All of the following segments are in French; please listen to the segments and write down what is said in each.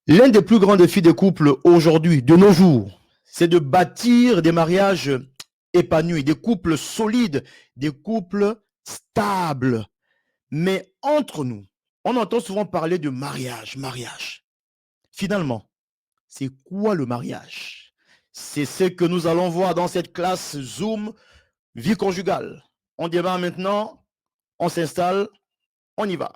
L'un des plus grands défis des couples aujourd'hui, de nos jours, c'est de bâtir des mariages épanouis, des couples solides, des couples stables. Mais entre nous, on entend souvent parler de mariage. Finalement, c'est quoi le mariage? C'est ce que nous allons voir dans cette classe Zoom vie conjugale. On démarre maintenant, on s'installe, on y va.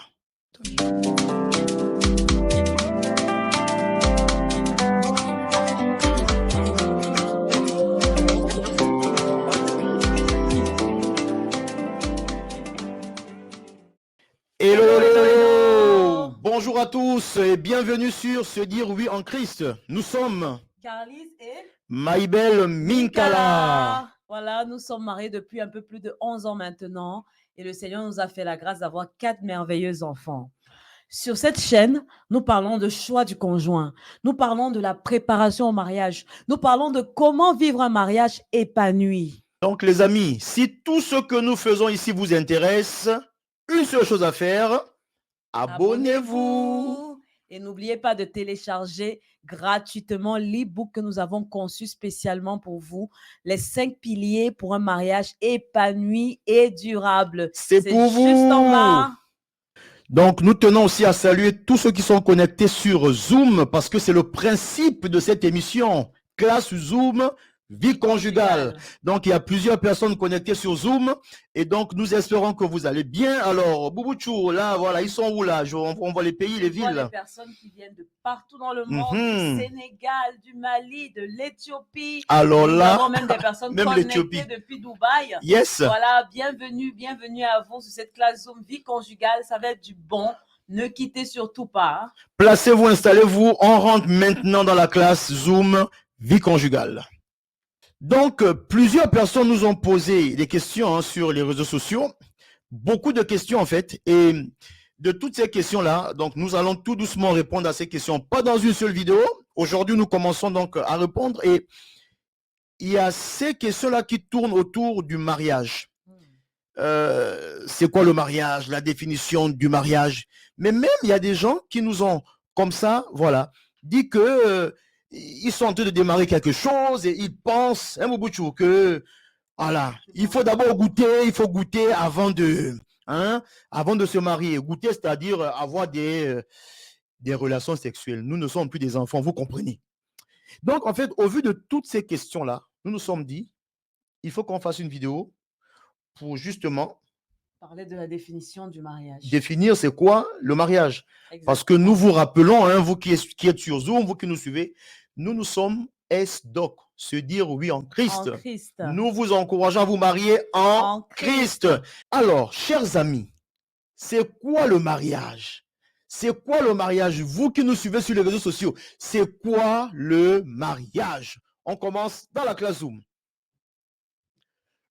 Hello! Bonjour à tous et bienvenue sur Se dire oui en Christ. Nous sommes Carlis et Maïbel Minkala. Voilà, nous sommes mariés depuis un peu plus de 11 ans maintenant et le Seigneur nous a fait la grâce d'avoir 4 merveilleux enfants. Sur cette chaîne, nous parlons de choix du conjoint, nous parlons de la préparation au mariage, nous parlons de comment vivre un mariage épanoui. Donc les amis, si tout ce que nous faisons ici vous intéresse, une seule chose à faire, abonnez-vous. Et n'oubliez pas de télécharger gratuitement l'e-book que nous avons conçu spécialement pour vous, les 5 piliers pour un mariage épanoui et durable. C'est pour vous. Juste en bas. Donc nous tenons aussi à saluer tous ceux qui sont connectés sur Zoom parce que c'est le principe de cette émission, classe Zoom, vie conjugale. Donc il y a plusieurs personnes connectées sur Zoom et donc nous espérons que vous allez bien. Alors Boubouchou, là voilà, ils sont où là? On voit les pays, les villes. On voit les personnes qui viennent de partout dans le monde, du Sénégal, du Mali, de l'Éthiopie. Alors là, nous avons même des personnes connectées depuis Dubaï. Yes. Voilà, bienvenue à vous sur cette classe Zoom vie conjugale. Ça va être du bon. Ne quittez surtout pas. Placez-vous, installez-vous. On rentre maintenant dans la classe Zoom vie conjugale. Donc, plusieurs personnes nous ont posé des questions sur les réseaux sociaux. Beaucoup de questions en fait. Et de toutes ces questions-là, donc nous allons tout doucement répondre à ces questions. Pas dans une seule vidéo. Aujourd'hui, nous commençons donc à répondre. Et il y a ces questions-là qui tournent autour du mariage. C'est quoi le mariage? La définition du mariage. Mais même, il y a des gens qui nous ont, comme ça, voilà, dit que ils sont en train de démarrer quelque chose et ils pensent, hein, Mobutu, que voilà, il faut d'abord goûter, il faut goûter avant de se marier. Goûter, c'est-à-dire avoir des relations sexuelles. Nous ne sommes plus des enfants, vous comprenez. Donc, en fait, au vu de toutes ces questions-là, nous nous sommes dit, il faut qu'on fasse une vidéo pour justement parler de la définition du mariage. Définir c'est quoi le mariage. Exactement. Parce que nous vous rappelons, hein, vous qui êtes sur Zoom, vous qui nous suivez, nous sommes SDOC, se dire oui en Christ. En Christ. Nous vous encourageons à vous marier en Christ. Alors, chers amis, c'est quoi le mariage? C'est quoi le mariage? Vous qui nous suivez sur les réseaux sociaux, c'est quoi le mariage? On commence dans la classe Zoom.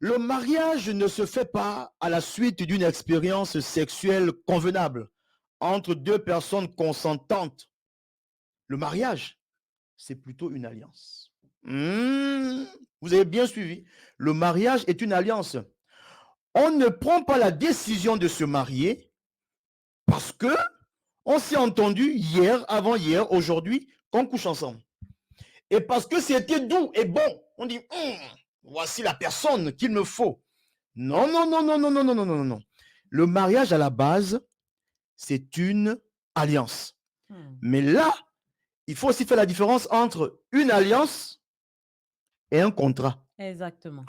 Le mariage ne se fait pas à la suite d'une expérience sexuelle convenable entre deux personnes consentantes. Le mariage, c'est plutôt une alliance. Vous avez bien suivi. Le mariage est une alliance. On ne prend pas la décision de se marier parce que on s'est entendu hier, avant-hier, aujourd'hui, qu'on couche ensemble. Et parce que c'était doux et bon, on dit voici la personne qu'il me faut. Non. Le mariage à la base, c'est une alliance. Mais là, il faut aussi faire la différence entre une alliance et un contrat. Exactement.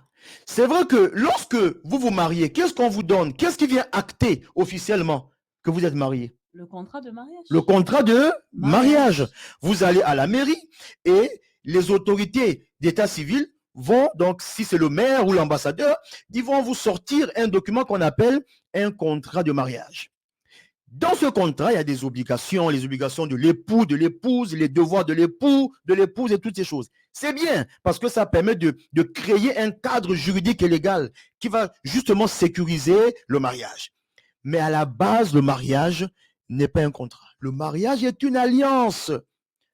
C'est vrai que lorsque vous vous mariez, qu'est-ce qu'on vous donne? Qu'est-ce qui vient acter officiellement que vous êtes marié? Le contrat de mariage. Le contrat de mariage. Vous allez à la mairie et les autorités d'état civil vont, donc si c'est le maire ou l'ambassadeur, ils vont vous sortir un document qu'on appelle un contrat de mariage. Dans ce contrat, il y a des obligations, les obligations de l'époux, de l'épouse, les devoirs de l'époux, de l'épouse et toutes ces choses. C'est bien parce que ça permet de créer un cadre juridique et légal qui va justement sécuriser le mariage. Mais à la base, le mariage n'est pas un contrat. Le mariage est une alliance.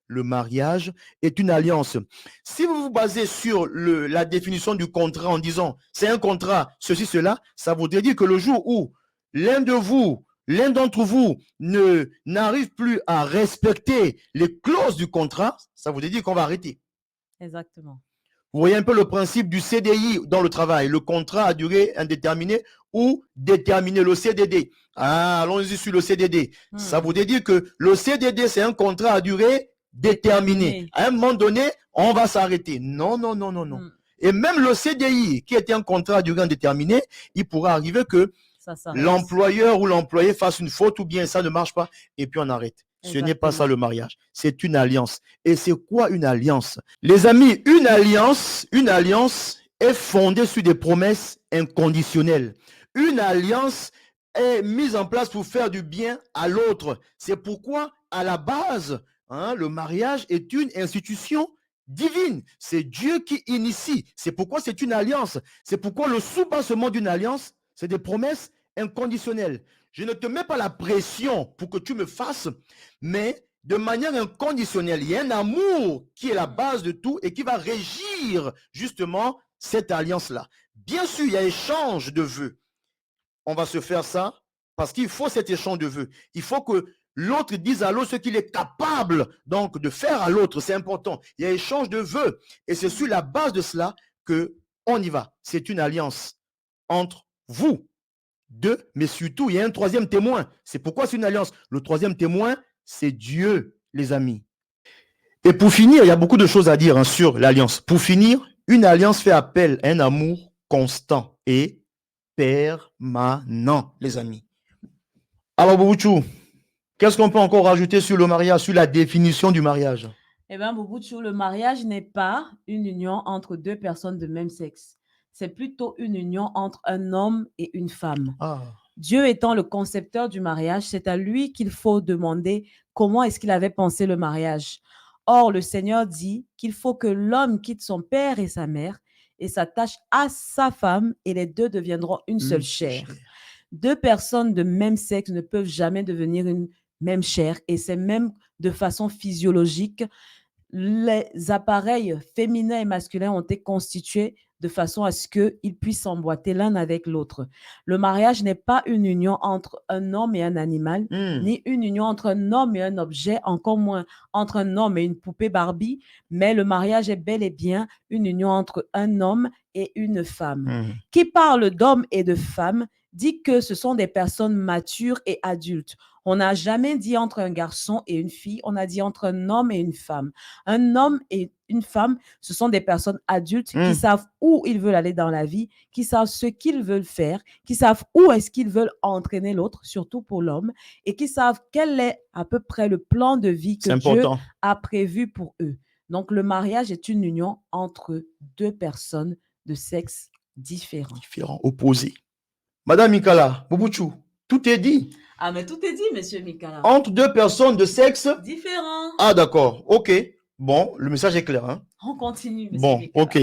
Le mariage est une alliance. Si vous vous basez sur la définition du contrat en disant c'est un contrat, ceci, cela, ça voudrait dire que le jour où l'un de vous l'un d'entre vous n'arrive plus à respecter les clauses du contrat, ça veut dire qu'on va arrêter. Exactement. Vous voyez un peu le principe du CDI dans le travail, le contrat à durée indéterminée ou déterminé, le CDD. Ah, allons-y sur le CDD. Ça veut dire que le CDD, c'est un contrat à durée déterminée. À un moment donné, on va s'arrêter. Non, non, non, non, non. Et même le CDI, qui était un contrat à durée indéterminée, il pourra arriver que l'employeur ou l'employé fasse une faute ou bien ça ne marche pas et puis on arrête. Ce n'est pas ça le mariage, c'est une alliance. Et c'est quoi une alliance? Les amis, une alliance est fondée sur des promesses inconditionnelles. Une alliance est mise en place pour faire du bien à l'autre. C'est pourquoi, à la base, le mariage est une institution divine. C'est Dieu qui initie. C'est pourquoi c'est une alliance. C'est pourquoi le sous-bassement d'une alliance, c'est des promesses inconditionnelles. Je ne te mets pas la pression pour que tu me fasses, mais de manière inconditionnelle. Il y a un amour qui est la base de tout et qui va régir justement cette alliance-là. Bien sûr, il y a échange de vœux. On va se faire ça parce qu'il faut cet échange de vœux. Il faut que l'autre dise à l'autre ce qu'il est capable donc de faire à l'autre. C'est important. Il y a échange de vœux. Et c'est sur la base de cela qu'on y va. C'est une alliance entre vous deux, mais surtout, il y a un troisième témoin. C'est pourquoi c'est une alliance. Le troisième témoin, c'est Dieu, les amis. Et pour finir, il y a beaucoup de choses à dire sur l'alliance. Pour finir, une alliance fait appel à un amour constant et permanent, les amis. Alors, Boubouchou, qu'est-ce qu'on peut encore rajouter sur le mariage, sur la définition du mariage? Eh bien, Boubouchou, le mariage n'est pas une union entre deux personnes de même sexe. C'est plutôt une union entre un homme et une femme. Dieu étant le concepteur du mariage, c'est à lui qu'il faut demander comment est-ce qu'il avait pensé le mariage. Or, le Seigneur dit qu'il faut que l'homme quitte son père et sa mère et s'attache à sa femme et les deux deviendront une seule chair. Deux personnes de même sexe ne peuvent jamais devenir une même chair et c'est même de façon physiologique. Les appareils féminins et masculins ont été constitués de façon à ce qu'ils puissent s'emboîter l'un avec l'autre. Le mariage n'est pas une union entre un homme et un animal, ni une union entre un homme et un objet, encore moins entre un homme et une poupée Barbie, mais le mariage est bel et bien une union entre un homme et une femme. Qui parle d'hommes et de femmes dit que ce sont des personnes matures et adultes. On n'a jamais dit entre un garçon et une fille, on a dit entre un homme et une femme. Un homme et une femme, ce sont des personnes adultes qui savent où ils veulent aller dans la vie, qui savent ce qu'ils veulent faire, qui savent où est-ce qu'ils veulent entraîner l'autre, surtout pour l'homme, et qui savent quel est à peu près le plan de vie que Dieu a prévu pour eux. Donc, le mariage est une union entre deux personnes de sexe différents. Opposés. Madame Mikala, Boubouchou, tout est dit. Ah, mais tout est dit, monsieur Mikala. Entre deux personnes de sexe différents. Ah, d'accord. OK. Bon, le message est clair. Hein? On continue, monsieur Mikala. OK.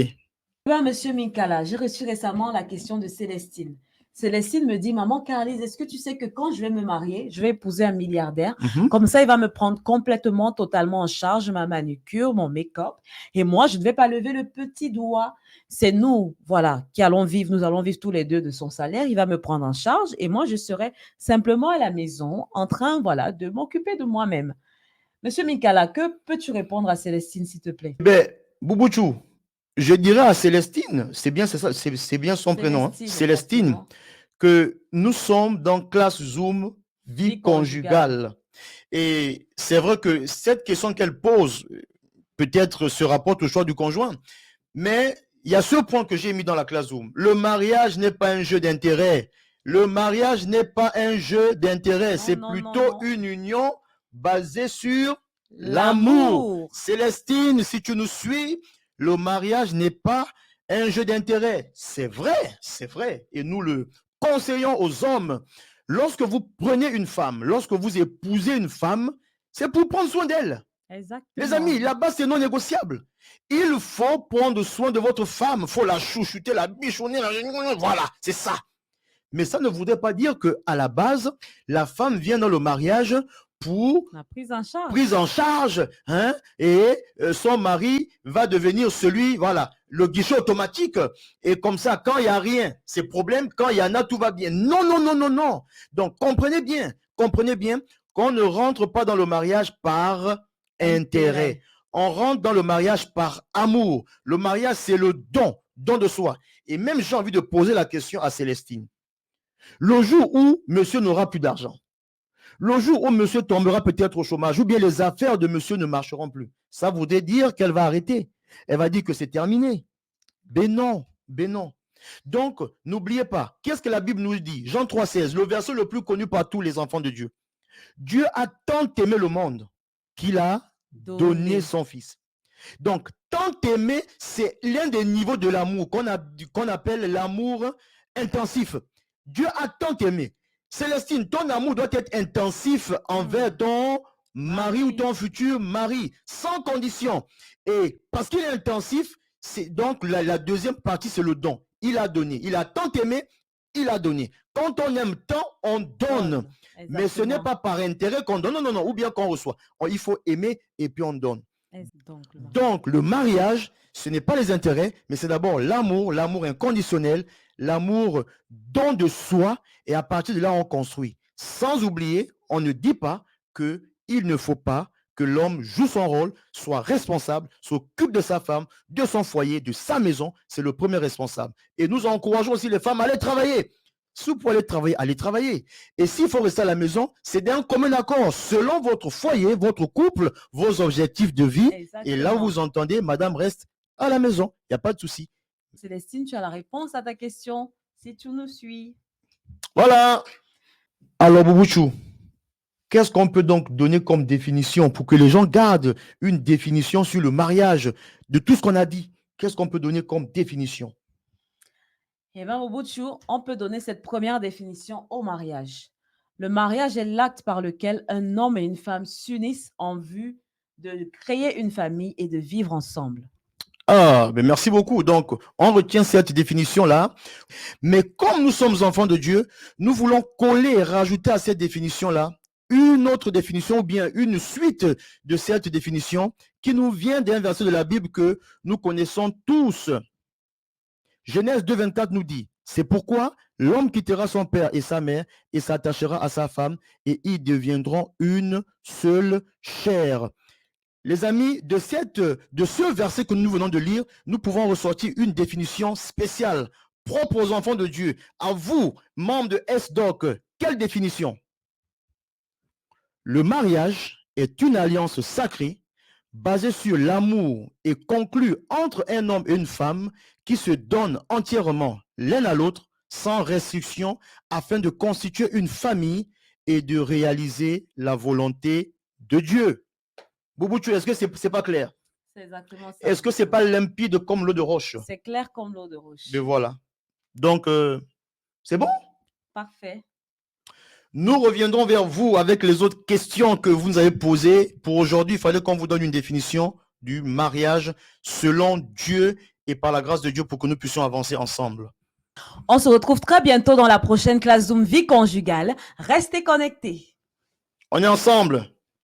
Bien, monsieur Mikala, j'ai reçu récemment la question de Célestine. Célestine me dit, maman Carlise, est-ce que tu sais que quand je vais me marier, je vais épouser un milliardaire. Comme ça, il va me prendre complètement, totalement en charge ma manucure, mon make-up. Et moi, je ne vais pas lever le petit doigt. C'est nous, voilà, qui allons vivre. Nous allons vivre tous les deux de son salaire. Il va me prendre en charge et moi, je serai simplement à la maison en train, voilà, de m'occuper de moi-même. Monsieur Mikala, que peux-tu répondre à Célestine, s'il te plaît? Ben, Boubouchou, je dirais à Célestine, c'est bien son prénom, hein, Célestine, que nous sommes dans classe Zoom vie conjugale. Et c'est vrai que cette question qu'elle pose peut-être se rapporte au choix du conjoint, mais il y a ce point que j'ai mis dans la classe Zoom. Le mariage n'est pas un jeu d'intérêt. Le mariage n'est pas un jeu d'intérêt, c'est plutôt une union basée sur l'amour. Célestine, si tu nous suis, le mariage n'est pas un jeu d'intérêt. C'est vrai. Et nous le conseillons aux hommes. Lorsque vous prenez une femme, lorsque vous épousez une femme, c'est pour prendre soin d'elle. Les amis, là-bas, c'est non négociable. Il faut prendre soin de votre femme. Il faut la chouchouter, la bichonner. Voilà, c'est ça. Mais ça ne voudrait pas dire qu'à la base, la femme vient dans le mariage pour la prise en charge. Et son mari va devenir celui, voilà, le guichet automatique. Et comme ça, quand il n'y a rien, c'est problème. Quand il y en a, tout va bien. Non, non, non, non, non. Donc, comprenez bien qu'on ne rentre pas dans le mariage par intérêt. On rentre dans le mariage par amour. Le mariage, c'est le don de soi. Et même, j'ai envie de poser la question à Célestine. Le jour où monsieur n'aura plus d'argent, le jour où monsieur tombera peut-être au chômage, ou bien les affaires de monsieur ne marcheront plus, ça voudrait dire qu'elle va arrêter. Elle va dire que c'est terminé. Ben non, ben non. Donc, n'oubliez pas, qu'est-ce que la Bible nous dit? Jean 3,16, le verset le plus connu par tous les enfants de Dieu. Dieu a tant aimé le monde qu'il a donné son fils. Donc, tant aimer, c'est l'un des niveaux de l'amour qu'on appelle l'amour intensif. Dieu a tant aimé. Célestine, ton amour doit être intensif envers ton mari ou ton futur mari, sans condition. Et parce qu'il est intensif, c'est donc la deuxième partie, c'est le don. Il a donné. Il a tant aimé, il a donné. Quand on aime tant, on donne. Exactement. Mais ce n'est pas par intérêt qu'on donne, non, ou bien qu'on reçoit. Il faut aimer et puis on donne. Donc, le mariage, ce n'est pas les intérêts, mais c'est d'abord l'amour inconditionnel, l'amour don de soi, et à partir de là, on construit. Sans oublier, on ne dit pas qu'il ne faut pas que l'homme joue son rôle, soit responsable, s'occupe de sa femme, de son foyer, de sa maison. C'est le premier responsable. Et nous encourageons aussi les femmes à aller travailler. Si vous pouvez aller travailler, allez travailler. Et s'il faut rester à la maison, c'est d'un commun accord, selon votre foyer, votre couple, vos objectifs de vie. Exactement. Et là où vous entendez, madame reste à la maison. Il n'y a pas de souci. Célestine, tu as la réponse à ta question, si tu nous suis. Voilà. Alors, Boubouchou, qu'est-ce qu'on peut donc donner comme définition pour que les gens gardent une définition sur le mariage de tout ce qu'on a dit? Qu'est-ce qu'on peut donner comme définition? Eh bien, Boubouchou, on peut donner cette première définition au mariage. Le mariage est l'acte par lequel un homme et une femme s'unissent en vue de créer une famille et de vivre ensemble. Ah, ben merci beaucoup. Donc, on retient cette définition-là. Mais comme nous sommes enfants de Dieu, nous voulons coller et rajouter à cette définition-là une autre définition ou bien une suite de cette définition qui nous vient d'un verset de la Bible que nous connaissons tous. Genèse 2,24 nous dit, c'est pourquoi l'homme quittera son père et sa mère et s'attachera à sa femme et ils deviendront une seule chair. Les amis, de ce verset que nous venons de lire, nous pouvons ressortir une définition spéciale, propre aux enfants de Dieu. À vous, membres de SDOC, quelle définition? Le mariage est une alliance sacrée basée sur l'amour et conclue entre un homme et une femme qui se donnent entièrement l'un à l'autre sans restriction afin de constituer une famille et de réaliser la volonté de Dieu. Boubouchou, est-ce que c'est pas clair? C'est exactement ça. Est-ce que c'est pas limpide comme l'eau de roche? C'est clair comme l'eau de roche. Mais voilà. Donc, c'est bon? Parfait. Nous reviendrons vers vous avec les autres questions que vous nous avez posées. Pour aujourd'hui, il fallait qu'on vous donne une définition du mariage selon Dieu et par la grâce de Dieu pour que nous puissions avancer ensemble. On se retrouve très bientôt dans la prochaine classe Zoom Vie conjugale. Restez connectés. On est ensemble.